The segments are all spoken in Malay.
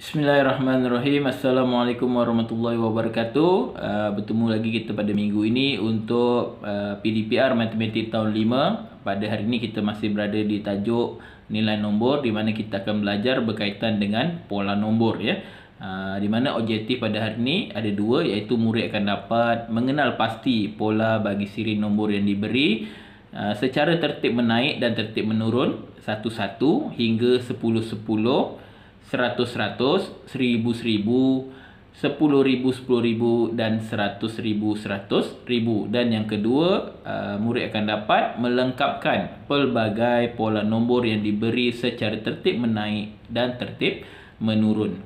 Bismillahirrahmanirrahim. Assalamualaikum warahmatullahi wabarakatuh. Bertemu lagi kita pada minggu ini untuk PDPR Matematik tahun 5. Pada hari ini kita masih berada di tajuk nilai nombor, di mana kita akan belajar berkaitan dengan pola nombor, ya. Di mana objektif pada hari ini ada dua, iaitu murid akan dapat mengenal pasti pola bagi siri nombor yang diberi secara tertib menaik dan tertib menurun, 1-1 hingga 10-10, 100-100, 1000-1000, 10,000-10,000 dan 100,000-100,000. Dan yang kedua, murid akan dapat melengkapkan pelbagai pola nombor yang diberi secara tertib menaik dan tertib menurun.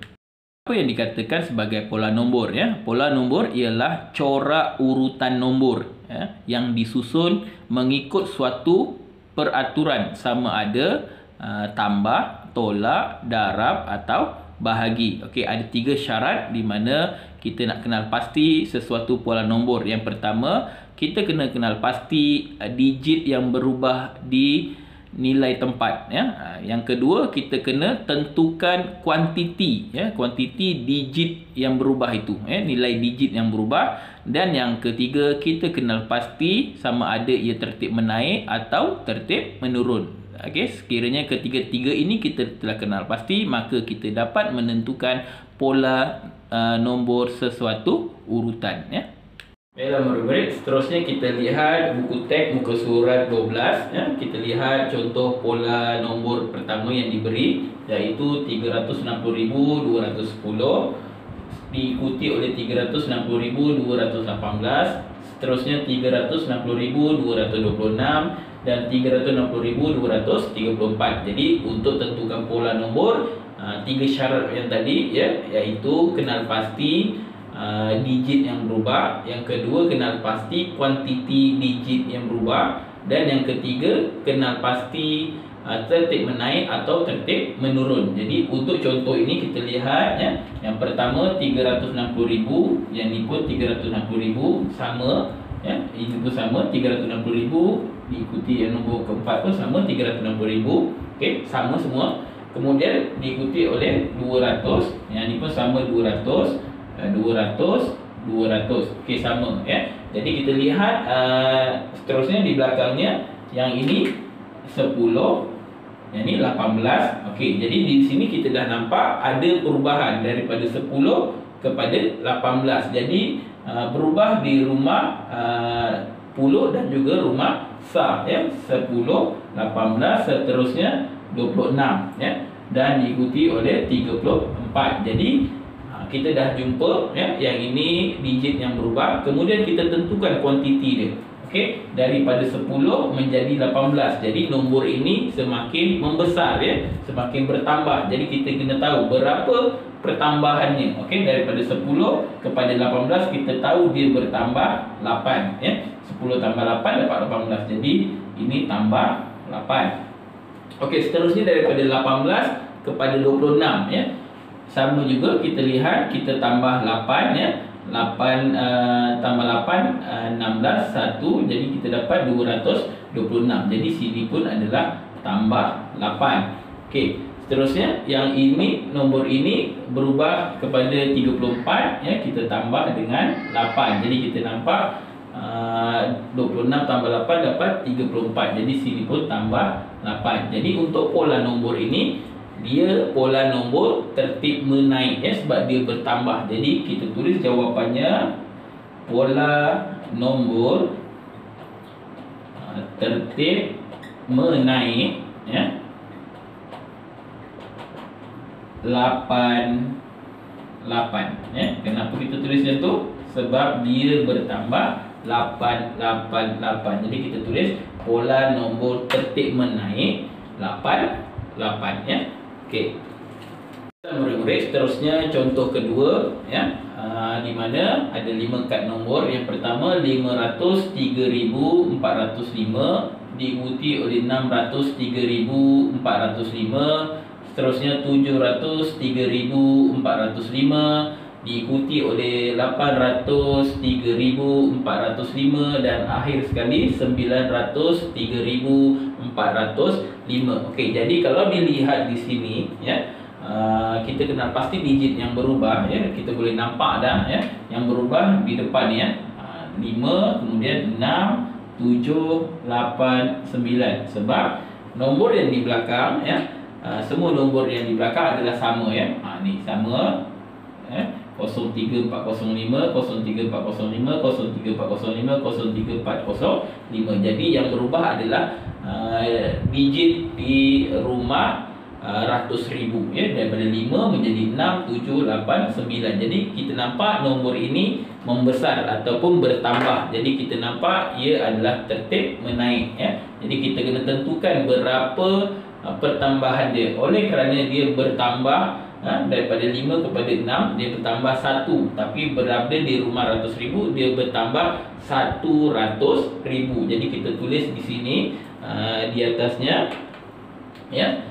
Apa yang dikatakan sebagai pola nombor, ya? Pola nombor ialah corak urutan nombor, ya, yang disusun mengikut suatu peraturan, sama ada tambah, tolak, darab atau bahagi. Okey, ada 3 syarat di mana kita nak kenal pasti sesuatu pola nombor. Yang pertama, kita kena kenal pasti digit yang berubah di nilai tempat, ya. Yang kedua, kita kena tentukan kuantiti, ya, kuantiti digit yang berubah itu, ya, nilai digit yang berubah. Dan yang ketiga, kita kenal pasti sama ada ia tertib menaik atau tertib menurun. Okey, sekiranya ketiga-tiga ini kita telah kenal pasti, maka kita dapat menentukan pola nombor sesuatu urutan, ya. Baiklah murid-murid, seterusnya kita lihat buku teks muka surat 12, ya. Kita lihat contoh pola nombor pertama yang diberi, iaitu 360,210 diikuti oleh 360,218, seterusnya 360,226 dan 360,234. Jadi untuk tentukan pola nombor, 3 syarat yang tadi, ya, iaitu kenal pasti digit yang berubah, yang kedua kenal pasti kuantiti digit yang berubah, dan yang ketiga kenal pasti tertib menaik atau tertib menurun. Jadi untuk contoh ini kita lihat, ya, yang pertama 360,000, yang ni pun 360,000 sama, ya, ini pun sama 360,000, diikuti yang nombor keempat pun sama 360,000. Okey, sama semua. Kemudian diikuti oleh 200, yang ni pun sama 200, 200, 200. Okey, sama, ya. Jadi kita lihat seterusnya di belakangnya, yang ini 10, yang ni 18. Okey, jadi di sini kita dah nampak ada perubahan daripada 10 kepada 18. Jadi berubah di rumah 10 dan juga rumah sah, ya. 10, 18, seterusnya 26, ya, dan diikuti oleh 34. Jadi kita dah jumpa, ya, yang ini digit yang berubah. Kemudian kita tentukan kuantiti dia. Okey, daripada 10 menjadi 18. Jadi nombor ini semakin membesar, ya, semakin bertambah. Jadi kita kena tahu berapa pertambahannya. Okey, daripada 10 kepada 18 kita tahu dia bertambah 8, ya. 10 tambah 8 dapat 18. Jadi ini tambah 8. Okey, seterusnya daripada 18 kepada 26, ya. Sama juga kita lihat, kita tambah 8, ya. 8 tambah 8 16, 1, jadi kita dapat 226. Jadi sini pun adalah tambah 8. Okey, seterusnya yang ini, nombor ini berubah kepada 34, ya, kita tambah dengan 8. Jadi kita nampak 26 tambah 8 dapat 34. Jadi sini pun tambah 8. Jadi untuk pola nombor ini, dia pola nombor tertib menaik, ya, sebab dia bertambah. Jadi kita tulis jawapannya pola nombor tertib menaik, ya, 88, ya. Kenapa kita tulis macam tu? Sebab dia bertambah 888. Jadi kita tulis pola nombor tertib menaik 88, ya. Okey. Murid-murid, seterusnya contoh kedua, ya, di mana ada 5 kad nombor. Yang pertama 503,405 diikuti oleh 603,405, seterusnya 703,405 diikuti oleh 803,405 dan akhir sekali 903,405. Okey, jadi kalau dilihat di sini, ya, kita kenal pasti digit yang berubah ya. Kita boleh nampak dah ya, yang berubah di depan ni ya. 5, kemudian 6, 7, 8, 9. Sebab nombor yang di belakang ya, semua nombor yang di belakang adalah sama ya. Ni sama ya. 03405, 03405, 03405, 03405. Jadi yang berubah adalah digit di rumah ratus ribu ya, daripada 5 menjadi 6, 7, 8, 9. Jadi kita nampak nombor ini membesar ataupun bertambah. Jadi kita nampak ia adalah tertib menaik ya. Jadi kita kena tentukan berapa pertambahan dia. Oleh kerana dia bertambah daripada 5 kepada 6, dia bertambah 1. Tapi berada di rumah ratus ribu, dia bertambah 100,000. Jadi kita tulis di sini di atasnya ya,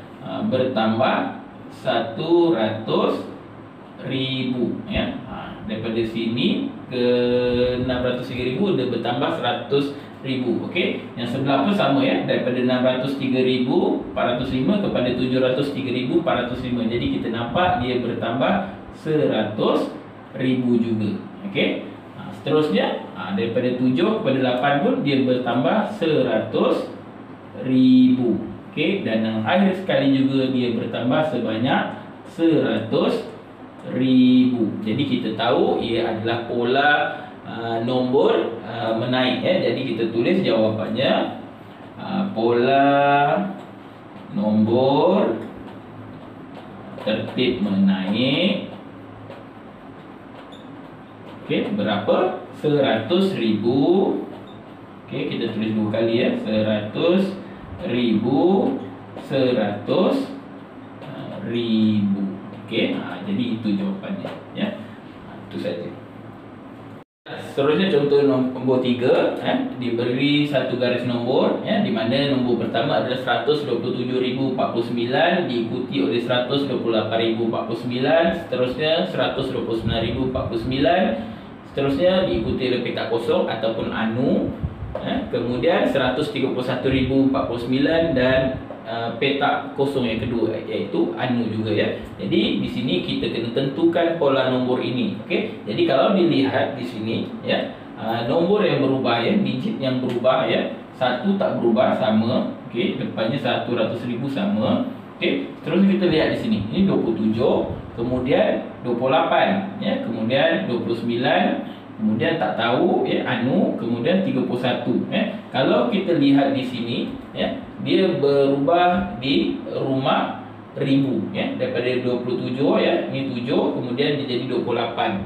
bertambah 100,000 ya. Daripada sini ke 603,000 dia bertambah 100,000. Okey, yang sebelah pun sama ya, daripada 603,405 kepada 703,405. Jadi kita nampak dia bertambah 100,000 juga. Okey. Seterusnya daripada 7 kepada 8 pun dia bertambah 100,000. Okey, dan yang akhir sekali juga dia bertambah sebanyak 100,000. Jadi kita tahu ia adalah pola nombor menaik ya. Jadi kita tulis jawapannya pola nombor tertib menaik. Okey, berapa? 100,000. Okey, kita tulis dua kali ya. 100,000, 100,000. Okey, jadi itu jawapannya ya. Itu saja. Seterusnya contoh nombor 3 diberi satu garis nombor ya, di mana nombor pertama adalah 127,049 diikuti oleh 128,049, seterusnya 129,049, seterusnya diikuti oleh petak kosong ataupun anu kemudian 131,049 dan petak kosong yang kedua iaitu anu juga ya. Jadi di sini kita kena tentukan pola nombor ini. Okey. Jadi kalau dilihat di sini ya, nombor yang berubah ya, digit yang berubah ya. 1 tak berubah, sama. Okey, depannya 100,000 sama. Okey, terus kita lihat di sini. Ini 27, kemudian 28 ya, kemudian 29, kemudian tak tahu ya, anu, kemudian 31 ya. Kalau kita lihat di sini ya, dia berubah di rumah ribu ya, daripada 27 ya, ini 7, kemudian dia jadi 28,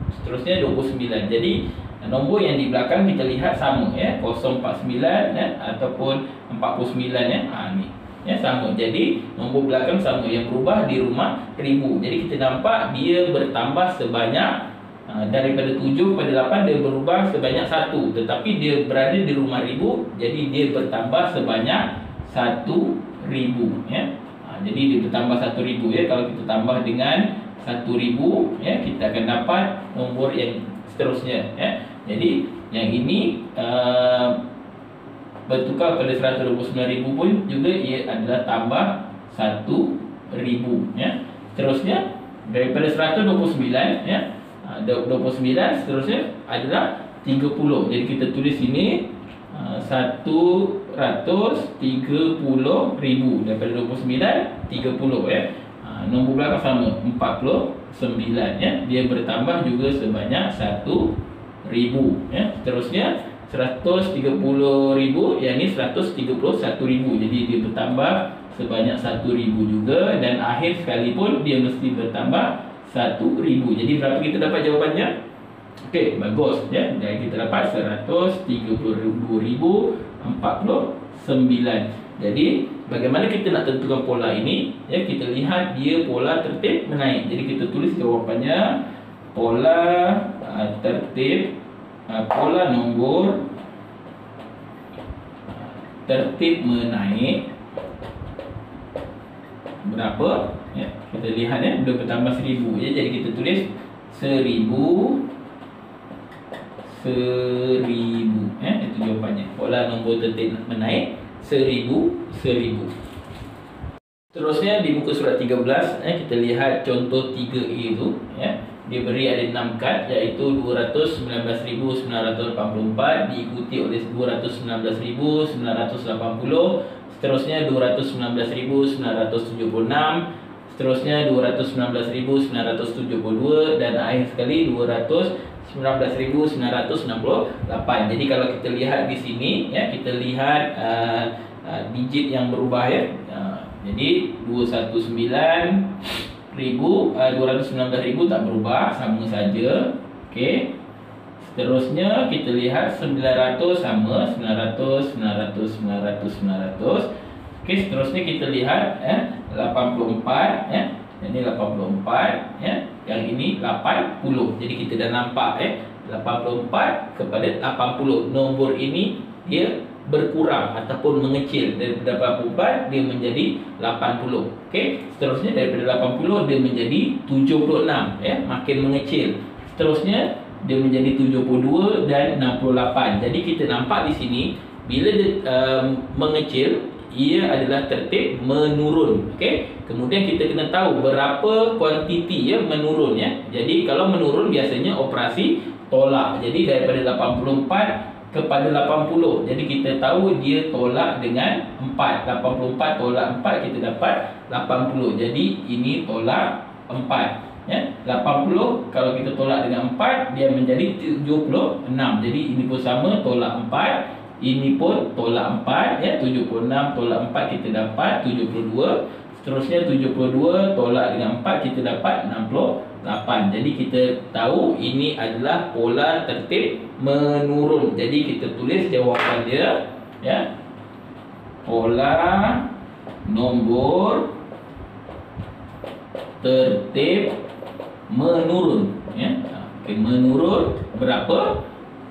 seterusnya 29. Jadi nombor yang di belakang kita lihat sama ya, 049 ya, ataupun 49 ya. Ni ya, sama. Jadi nombor belakang sama, yang berubah di rumah ribu. Jadi kita nampak dia bertambah sebanyak daripada 7 kepada 8 dia berubah sebanyak 1, tetapi dia berada di rumah ribu, jadi dia bertambah sebanyak 1,000 ya. Jadi dia bertambah 1,000 ya. Kalau kita tambah dengan 1,000 ya, kita akan dapat nombor yang seterusnya ya. Jadi yang ini bertukar pada 129,000 pun juga ia adalah tambah 1,000 ya. Seterusnya daripada 129 ya, 29 seterusnya adalah 30. Jadi kita tulis sini 130,000 daripada 29 30 ya. Nombor belakang sama 49 ya. Dia bertambah juga sebanyak 1,000 ya. Seterusnya 130,000, yang ini 131,000. Jadi dia bertambah sebanyak 1,000 juga, dan akhir sekali pun dia mesti bertambah 1,000. Jadi berapa kita dapat jawapannya? Okey, bagus ya. Jadi kita dapat 132,049. Jadi bagaimana kita nak tentukan pola ini ya? Kita lihat dia pola tertib menaik. Jadi kita tulis jawapannya pola tertib, pola nombor tertib menaik berapa ya, kita lihat ya, dia bertambah 1,000 ya. Jadi kita tulis 1,000 ya, itu jawapannya. Pola nombor tertib menaik 1,000. Terusnya di muka surat 13 kita lihat contoh 3A itu ya. Dia beri ada 6 kad, iaitu 219.984 diikuti oleh 219.980, seterusnya 219.976, seterusnya 219.972 dan akhir sekali 219.968. Jadi kalau kita lihat di sini ya, kita lihat digit yang berubah ya. Jadi 219.000 tak berubah, sama saja. Okey. Seterusnya kita lihat 900 sama 900. Okey, seterusnya kita lihat 84 ya. Ini 84 ya. Yang ini 80. Jadi kita dah nampak 84 kepada 80. Nombor ini dia berkurang ataupun mengecil. Daripada 84 dia menjadi 80. Okey, seterusnya daripada 80 dia menjadi 76 ya, makin mengecil. Seterusnya dia menjadi 72 dan 68. Jadi kita nampak di sini bila dia mengecil, ia adalah tertib menurun. Okey, kemudian kita kena tahu berapa kuantiti ya menurun ya. Jadi kalau menurun biasanya operasi tolak. Jadi daripada 84 kepada 80. Jadi kita tahu dia tolak dengan 4. 84 tolak 4, kita dapat 80. Jadi ini tolak 4 ya. 80 kalau kita tolak dengan 4 dia menjadi 76. Jadi ini pun sama, tolak 4. Ini pun tolak 4 ya. 76 tolak 4 kita dapat 72. Seterusnya 72 tolak dengan 4 kita dapat 68. Jadi kita tahu ini adalah pola tertib menurun. Jadi kita tulis jawapan dia ya. Pola nombor tertib menurun ya. Okey, menurun berapa?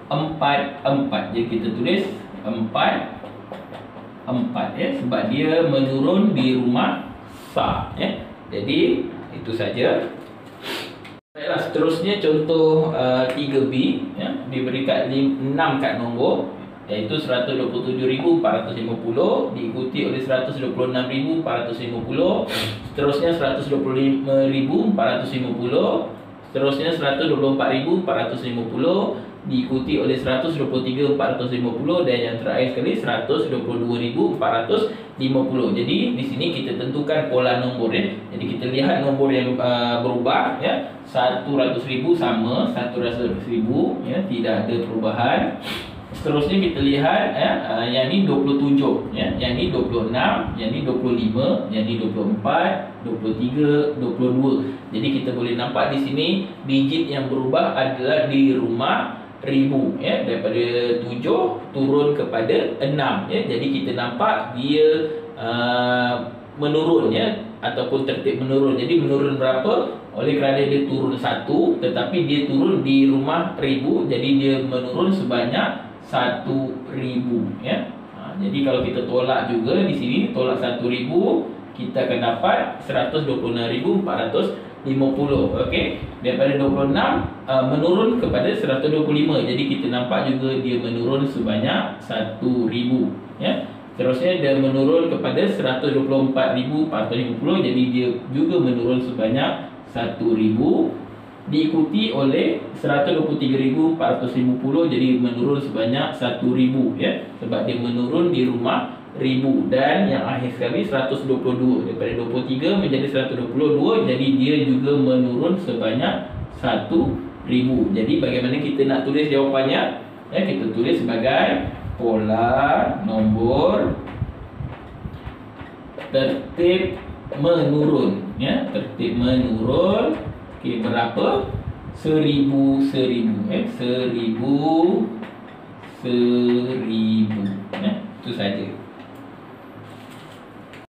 4. Jadi kita tulis 4 ya, sebab dia menurun di rumah sa ya. Jadi itu saja. Baiklah, seterusnya contoh 3B ya, diberikan 6 kad nombor, iaitu 127.450 diikuti oleh 126.450, seterusnya 125.450, seterusnya 124.450 diikuti oleh 123.450 dan yang terakhir sekali 122.450. Jadi di sini kita tentukan pola nombor ya. Jadi kita lihat nombor yang berubah ya. 100.000 sama 100.000 ya, tidak ada perubahan. Seterusnya kita lihat ya, yang ni 27 ya, yang ni 26, yang ni 25, yang ni 24, 23, 22. Jadi kita boleh nampak di sini digit yang berubah adalah di rumah ribu ya, daripada 7 turun kepada 6 ya. Jadi kita nampak dia menurun ya, ataupun tertib menurun. Jadi menurun berapa? Oleh kerana dia turun 1, tetapi dia turun di rumah ribu, jadi dia menurun sebanyak 1.000 ya. Jadi kalau kita tolak juga di sini, tolak 1.000, kita akan dapat 126.450. Okey, daripada 26 menurun kepada 125. Jadi kita nampak juga dia menurun sebanyak 1.000 ya. Seterusnya dia menurun kepada 124.450, jadi dia juga menurun sebanyak 1.000 diikuti oleh 123.450, jadi menurun sebanyak 1.000 ya, sebab dia menurun di rumah ribu. Dan yang akhir sekali 122, daripada 23 menjadi 122, jadi dia juga menurun sebanyak 1.000. Jadi bagaimana kita nak tulis jawapannya ya, kita tulis sebagai pola nombor tertib menurun ya, tertib menurun. Okey, berapa? 1.000 ya, 1.000 ya, itu saja.